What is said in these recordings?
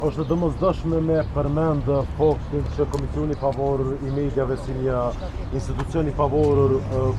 Është domosdoshme me përmend faktin që Komisioni Pavarur i Mediave si një institucion i pavarur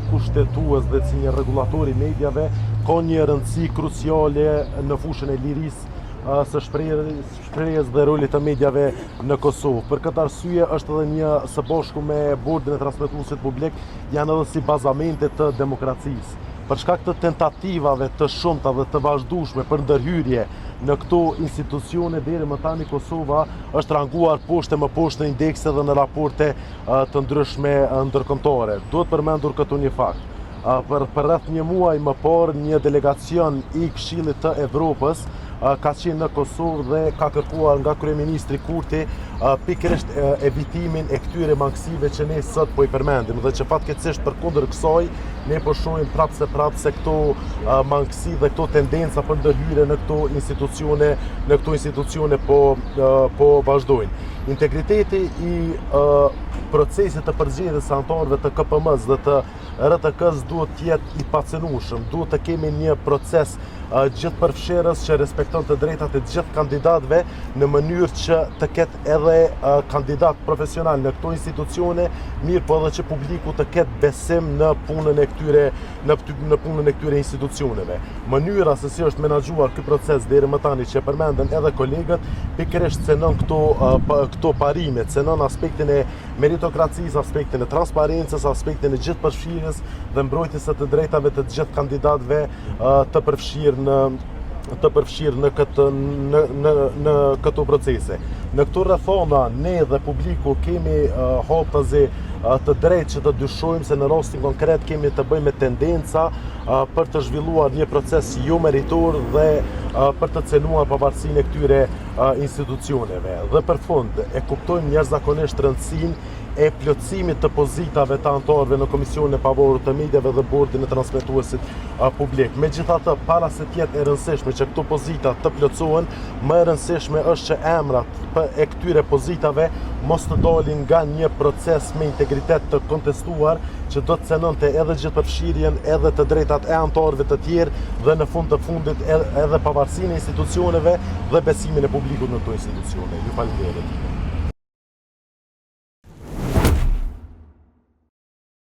kushtetues dhe si një regulator i mediave ka një rëndësi kruciale në fushën e lirisë së shprehjes dhe rolit të mediave në Kosovë. Për këtë arsye është edhe një së bashku me Bordin e Transmetuesit Publik janë edhe si bazamente të demokracisë. Për shkak të tentativave të shumta dhe të vazhdueshme për ndërhyrje në këto institucione deri më tani Kosova është ranguar poshtë më poshtë në indekse dhe në raporte të ndryshme ndërkombëtare. Duhet përmendur këtu një fakt. Për rreth një muaj më parë një delegacion i Këshillit të Evropës ka qenë në Kosovë dhe ka kërkuar nga kryeministri Kurti pikërisht evitimin e këtyre mangësive që ne sot po i përmendim dhe që fatkeqësisht përkundër kësaj ne po shohim prapë se këto mangësi dhe këto tendenca për ndërhyrje në këto institucione po vazhdojnë. Integriteti i procesit të përgjigjes së anëtarëve të KPM-s dhe të RTK-s duhet të jetë i pacenueshëm, duhet të kemi një proces gjithëpërfshirës që respekton të drejtat e gjithë kandidatëve në mënyrë që të ketë edhe kandidat profesional në këto institucione, mirë po edhe që publiku të ketë besim në punën e këtyre institucioneve. Mënyra se si është menaxhuar ky proces deri më tani që përmenden edhe kolegët, pikërisht cenon këto parime, cenon aspektin e meritokracisë, aspektin e transparencës, aspektin e gjithëpërfshirjes dhe mbrojtjes së të drejtave të gjithë kandidatëve të përfshirë në këto procese. Në këto rrethona ne dhe publiku kemi hapëzi të drejtë që të dyshojmë se në rastin konkret kemi të bëjmë me tendenca për të zhvilluar një proces jo meritor dhe për të cenuar pavarësinë e këtyre institucioneve. Dhe për fund e kuptojmë jashtëzakonisht rëndësinë e plotësimit të pozitave të anëtarëve në Komisionin e Pavarur të Mediave dhe Bordin e Transmetuesit Publik. Megjithatë, para se të jetë e rëndësishme që këto pozita të plotësohen, më e rëndësishme është që emrat e këtyre pozitave mos të dalin nga një proces me integritet të kontestuar që do të cenonte edhe gjithëpërfshirjen, edhe të drejtat e anëtarëve të tjerë dhe në fund të fundit edhe pavarësinë e institucioneve dhe besimin e publikut në këto institucione. Ju falenderoj.